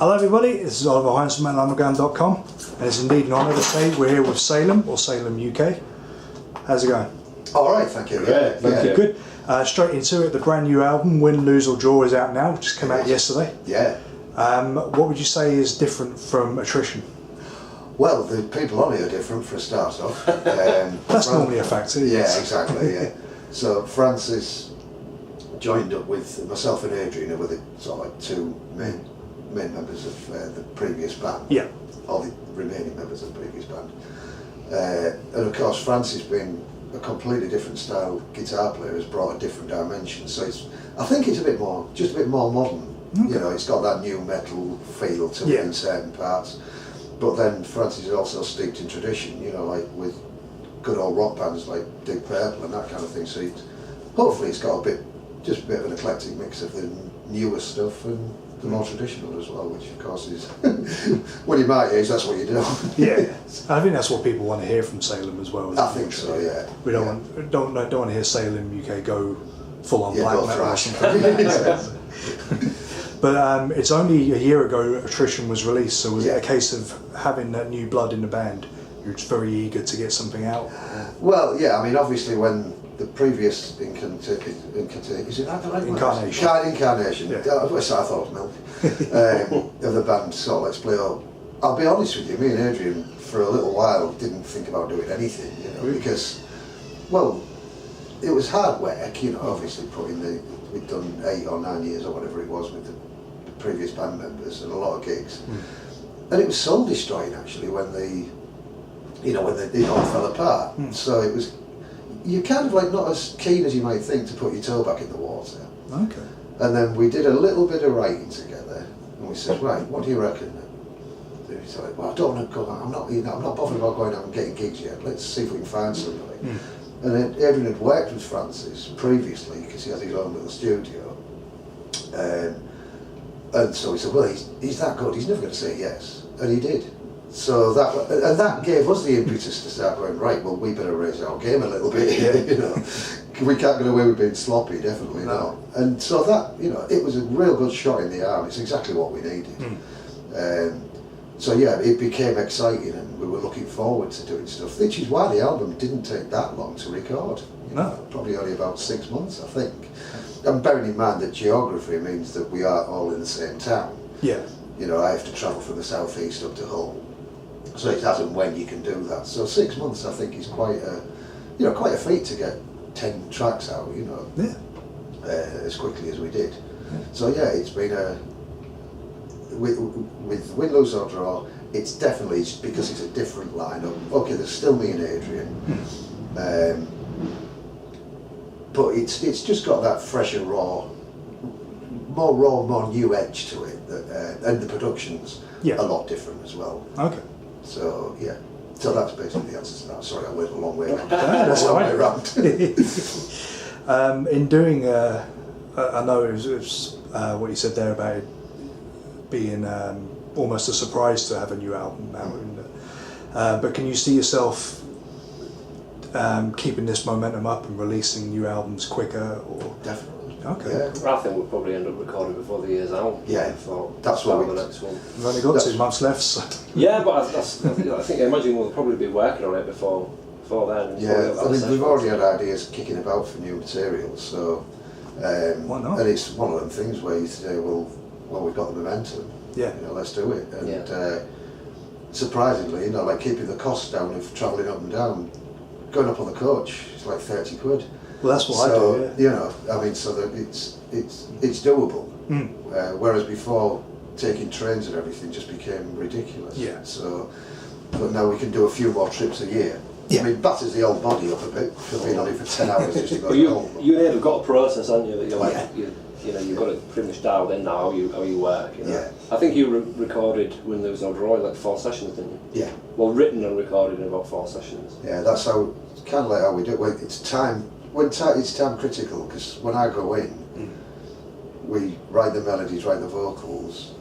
Hello everybody, this is Oliver Hines from metalunderground.com, and it's indeed an honour to say we're here with Salem, or Salem UK. How's it going? All right, thank you. Yeah, thank you. Good. Straight into it, the brand new album, Win, Lose or Draw, is out now, just came out yesterday. Yeah. What would you say is different from Attrition? Well, the people on it are different for a start off. That's normally a factor. Yeah, exactly, yeah. So Francis joined up with myself and Adrian, who were the sort of like two main members of the previous band. Yeah. Or the remaining members of the previous band. And of course Francis, being a completely different style guitar player, has brought a different dimension. So I think it's just a bit more modern. Okay. You know, it's got that new metal feel to it in certain parts. But then Francis is also steeped in tradition, you know, like with good old rock bands like Deep Purple and that kind of thing. So hopefully it's got just a bit of an eclectic mix of the newer stuff and the more traditional as well, which of course is, when you're my age, that's what you do. Yeah, I think that's what people want to hear from Salem as well. I think so, yeah. We don't want to hear Salem UK go full on black metal or something. But it's only a year ago Attrition was released, so was it a case of having that new blood in the band? You're just very eager to get something out? Well, yeah, I mean, obviously when the previous Incarnation. Yeah. I thought it was milk. Of the band sort of Let's Play Up. I'll be honest with you, me and Adrian for a little while didn't think about doing anything, you know, because, well, it was hard work, you know, obviously we'd done 8 or 9 years or whatever it was with the previous band members and a lot of gigs. And it was soul destroying actually when they all fell apart. So it was, you're kind of like not as keen as you might think to put your toe back in the water. Okay. And then we did a little bit of writing together, and we said, right, what do you reckon? And he said, well, I don't want to go. I'm not bothered about going out and getting gigs yet. Let's see if we can find somebody. And then Adrian had worked with Francis previously because he has his own little studio, and so he said, well, he's that good. He's never going to say yes, and he did. So that gave us the impetus to start going, right, well, we better raise our game a little bit here, you know. We can't get away with being sloppy, definitely not. And so that, you know, it was a real good shot in the arm. It's exactly what we needed. So yeah, it became exciting and we were looking forward to doing stuff, which is why the album didn't take that long to record. You know, probably only about 6 months, I think. And bearing in mind that geography means that we are all in the same town. Yeah. You know, I have to travel from the southeast up to Hull. So it's as and when you can do that. So 6 months, I think, is quite a feat to get 10 tracks out, you know, as quickly as we did. So yeah, it's been with Win, Lose or Draw, it's definitely, because it's a different lineup. Okay, there's still me and Adrian, but it's just got that fresher, more new edge to it, and the production's a lot different as well. Okay. So yeah, so that's basically the answer to that. Sorry, I went a long way around. That's all right. In doing, I know it was what you said there about it being almost a surprise to have a new album out. But can you see yourself keeping this momentum up and releasing new albums quicker? Or definitely. Okay. Yeah. I think we'll probably end up recording before the year's out. Yeah, that's what the next one. We've only got 2 months left. So. Yeah, but I imagine we'll probably be working on it before then. Yeah, I mean, we've already had ideas kicking about for new material, so why not? And it's one of them things where you say, well, we've got the momentum. Yeah. You know, let's do it. And surprisingly, you know, like keeping the cost down of travelling up and down, going up on the coach, it's like 30 quid. Well, that's what I do. Yeah. You know, I mean, so that it's doable. Whereas before, taking trains and everything just became ridiculous. Yeah. So, but now we can do a few more trips a year. Yeah. I mean, batters the old body up a bit for being on it for 10 hours just to go home. You have got a process, haven't you? That you're like, you know, you've got it pretty much dialed in now. How you work. You know? Yeah. I think you recorded Win, Lose or Draw like 4 sessions, didn't you? Yeah. Well, written and recorded in about 4 sessions. Yeah, that's how kind of like how we do it. It's time. It's time critical, because when I go in, we write the melodies, write the vocals,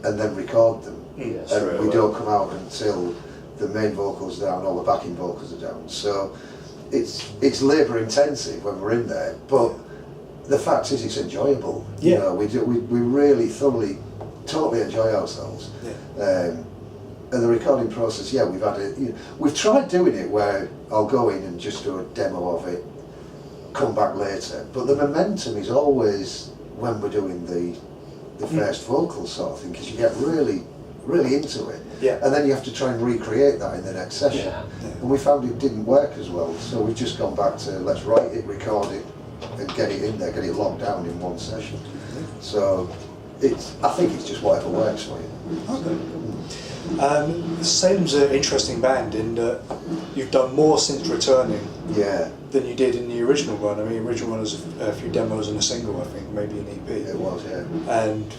and then record them. And we don't come out until the main vocals down, all the backing vocals are down. So it's labour intensive when we're in there, but the fact is it's enjoyable. Yeah. You know, we really thoroughly totally enjoy ourselves. Yeah. And the recording process, yeah, we've tried doing it where I'll go in and just do a demo of it, come back later, but the momentum is always when we're doing the first vocal sort of thing, because you get really into it, and then you have to try and recreate that in the next session. And we found it didn't work as well, so we've just gone back to let's write it, record it, and get it in there, get it locked down in one session. So I think it's just whatever works for you. Okay. Salem's an interesting band in that you've done more since returning than you did in the original one. I mean, the original one was a few demos and a single, I think, maybe an EP. It was, yeah. And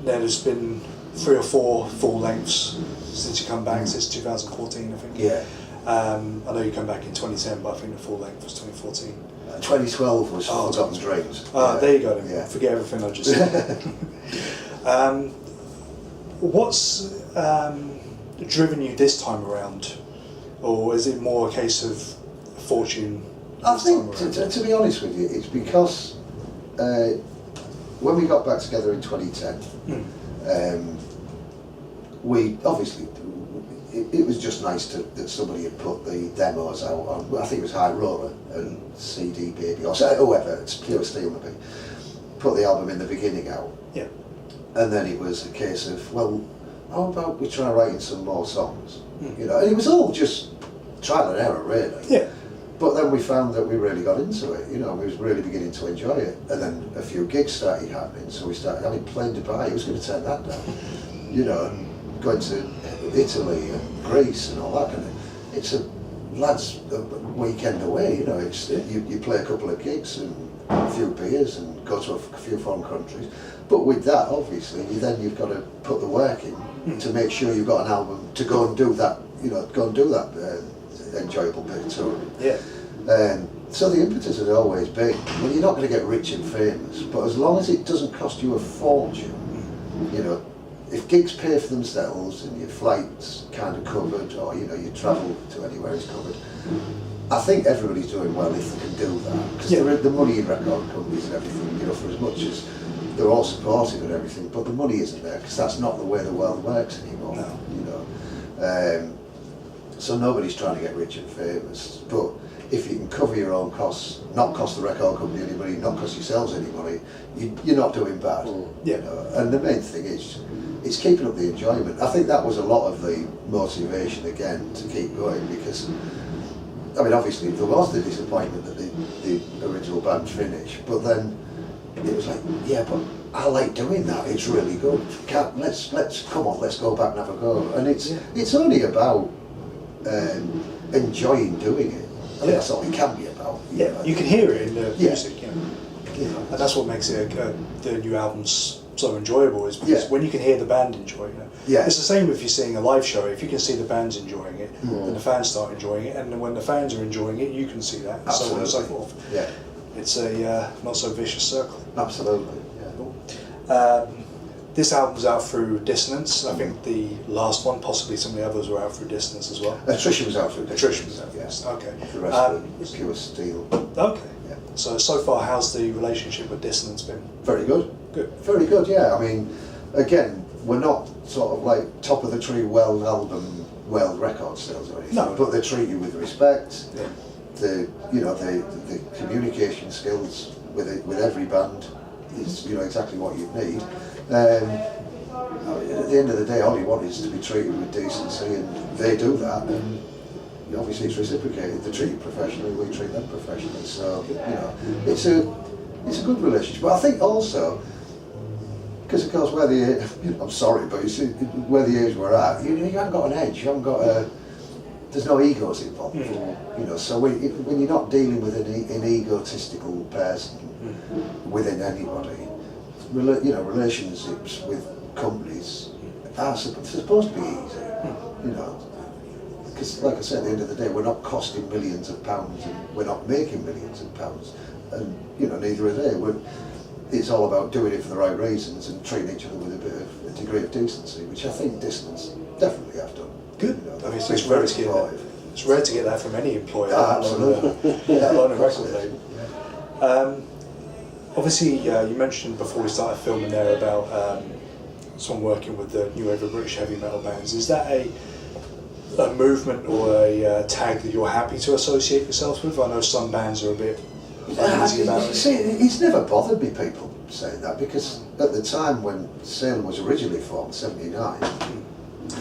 then there's been 3 or 4 full lengths since you come back, since 2014, I think. Yeah. I know you come back in 2010, but I think the full length was 2014. 2012 was Forgotten Dreams. There you go then. Yeah. Forget everything I just said. What's driven you this time around? Or is it more a case of fortune? I think, to be honest with you, it's because when we got back together in 2010, we obviously, it was just nice that somebody had put the demos out on, I think it was High Roller and CD Baby, or whoever, it's Pure Steel maybe, put the album in the beginning out. Yeah. And then it was a case of, well, how about we try writing some more songs? You know, and it was all just trial and error, really. Yeah. But then we found that we really got into it, you know, we was really beginning to enjoy it. And then a few gigs started happening, so we started having playing Dubai, who was going to turn that down? You know, and going to Italy and Greece and all that kind of, it's a lad's weekend away, you know, it's you play a couple of gigs and a few beers and go to a few foreign countries. But with that, obviously, you've got to put the work in to make sure you've got an album to go and do that, you know, enjoyable bit of touring. Yeah. So the impetus has always been, well, you're not going to get rich and famous, but as long as it doesn't cost you a fortune, you know, if gigs pay for themselves and your flight's kind of covered, or, you know, you travel to anywhere is covered, I think everybody's doing well if they can do that. Because the money in record companies and everything, you know, for as much as they're all supportive and everything, but the money isn't there, because that's not the way the world works anymore, you know. So nobody's trying to get rich and famous, but if you can cover your own costs, not cost the record company any money, not cost yourselves any money, you're not doing bad. You know? And the main thing is, it's keeping up the enjoyment. I think that was a lot of the motivation again to keep going, because, I mean, obviously there was the disappointment that the original band finished, but then it was like, yeah, but I like doing that, it's really good. Let's go back and have a go. And it's only about enjoying doing it. I think that's all it can be about. Yeah, know. you can hear it in the music, you know. And that's what makes it the new albums so enjoyable, is because when you can hear the band enjoying it. It's the same if you're seeing a live show. If you can see the band's enjoying it, then the fans start enjoying it, and then when the fans are enjoying it, you can see that, and so on and so forth. Yeah. It's a not so vicious circle. Absolutely. Yeah. This album's out through Dissonance. I think the last one, possibly some of the others, were out through Dissonance as well. Attrition was out through Dissonance. Attrition was out through Dissonance. Okay. The rest was Pure Steel. Okay. Yeah. So far, how's the relationship with Dissonance been? Very good. Good. Very good, yeah. I mean, again, we're not sort of like top of the tree world album, world record sales or anything. No. But they treat you with respect. Yeah. The communication skills with every band is, you know, exactly what you need. I mean, at the end of the day, all you want is to be treated with decency, and they do that, and obviously it's reciprocated. They treat you professionally, we treat them professionally. So, you know, it's a good relationship. But I think also, because of course where the, you know, I'm sorry, but you see where the age we're at, you haven't got an edge. You haven't got there's no egos involved. You know, so when you're not dealing with an egotistical person within anybody, you know, relationships with companies are supposed to be easy. You know, because like I said, at the end of the day, we're not costing millions of pounds, and we're not making millions of pounds, and you know, neither are they. It's all about doing it for the right reasons and treating each other with a degree of decency, which I think Dissonance definitely have done. Good. You know, I mean, it's rare to get that. It's rare to get that from any employer. Absolutely. Let alone a record label. Obviously, you mentioned before we started filming there about someone working with the new wave of British heavy metal bands, is that a movement or a tag that you're happy to associate yourself with? I know some bands are a bit uneasy about it. See, it's never bothered me people saying that, because at the time when Salem was originally formed, 79,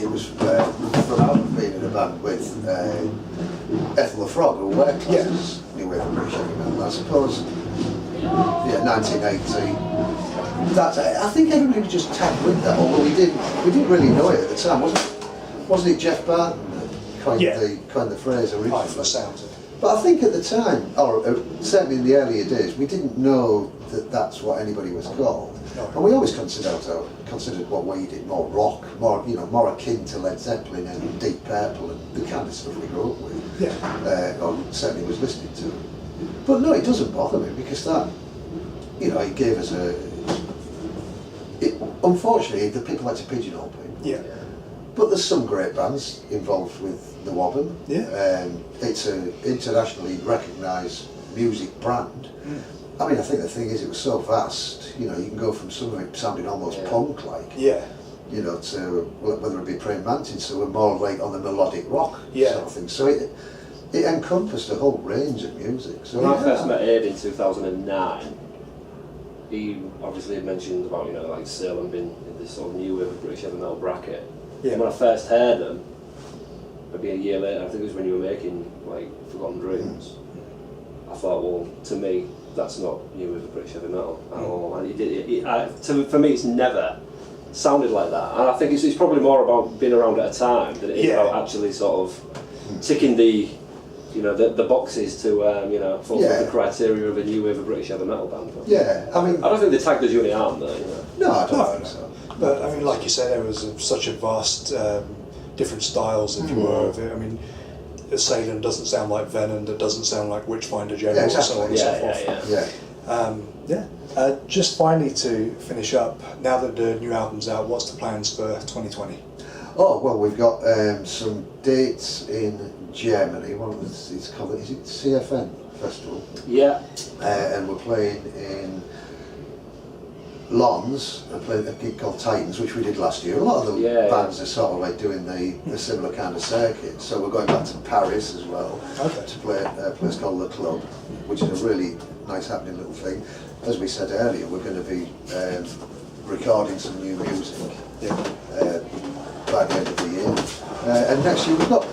it was from out being in a band with Ethel the Frog, who were classes new wave of British heavy metal. I suppose, 1980. I think everybody just tagged with that, although we didn't really know it at the time, wasn't it Jeff Barton that coined the phrase originally? Right, for the sounds of it. But I think at the time, or certainly in the earlier days, we didn't know that that's what anybody was called. No. And we always considered what we did more rock, more akin to Led Zeppelin and Deep Purple and the kind of stuff we grew up with. Yeah. Or certainly was listening to. But no, it doesn't bother me, because that, it gave us unfortunately, the people like to pigeonhole people. Yeah. But there's some great bands involved with the Wobbin. Yeah. It's an internationally recognised music brand. I mean, I think the thing is, it was so vast. You can go from some of it sounding almost punk-like. Yeah. To whether it be Praying Mantis, so we're more like on the melodic rock sort of thing. So it encompassed a whole range of music. So when I first met Ed in 2009, he obviously had mentioned about like Salem being in this sort of new wave of British heavy metal bracket. Yeah. And when I first heard them, maybe a year later, I think it was when you were making like Forgotten Dreams. I thought, well, to me, that's not new wave of British heavy metal at all. And for me, it's never sounded like that. And I think it's probably more about being around at a time than it is about actually sort of ticking the boxes to fulfill the criteria of a new wave of British heavy metal band. But I don't think the tag does you any harm though. No, I don't think so. But I mean, like you said, there was such a vast different styles, if you were, of it. I mean, Salem doesn't sound like Venom, that doesn't sound like Witchfinder General, so on and so forth. Just finally to finish up, now that the new album's out, what's the plans for 2020? Oh, well, we've got some dates in Germany. One of them is called, is it CFN Festival? Yeah. And we're playing in Lons, and playing a gig called Titans, which we did last year. A lot of the bands are sort of like doing the similar kind of circuit. So we're going back to Paris as well to play a place called Le Club, which is a really nice happening little thing. As we said earlier, we're going to be recording some new music by the end of the year. And next year we've got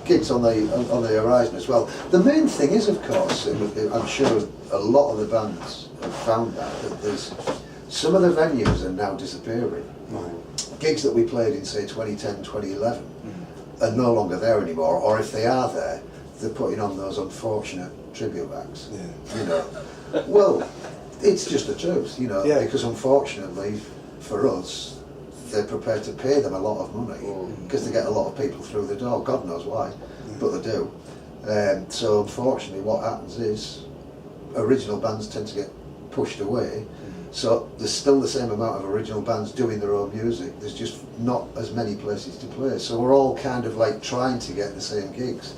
gigs on the horizon as well. The main thing is, of course, I'm sure a lot of the bands have found that there's some of the venues are now disappearing. Gigs that we played in, say, 2010, 2011 are no longer there anymore, or if they are there, they're putting on those unfortunate tribute acts. Well, it's just the truth, because unfortunately for us, they're prepared to pay them a lot of money because they get a lot of people through the door. God knows why, but they do. So unfortunately, what happens is original bands tend to get pushed away. So there's still the same amount of original bands doing their own music. There's just not as many places to play. So we're all kind of like trying to get the same gigs,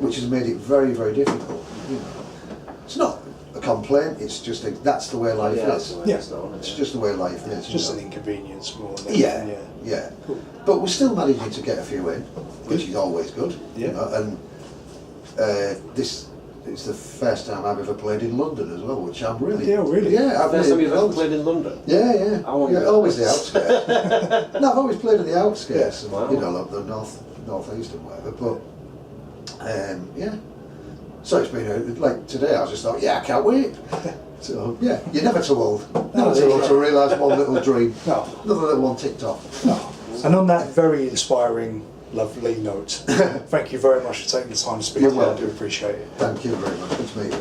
which has made it very, very difficult. It's not a complaint. It's just that's the way life is. It's just the way life is. It's just an inconvenience more than anything. Cool. But we're still managing to get a few in, which is always good. And this is the first time I've ever played in London as well, which I'm really First time you've ever played in London? Always the outskirts. No, I've always played in the outskirts, and, like the northeast and whatever. But so it's been like today. I was just like, I can't wait. So you're never too old. Never too old to realise one little dream. Another little one ticked off. And on that very inspiring, lovely note, thank you very much for taking the time to speak to me. I do appreciate it. Thank you very much. Good to meet you.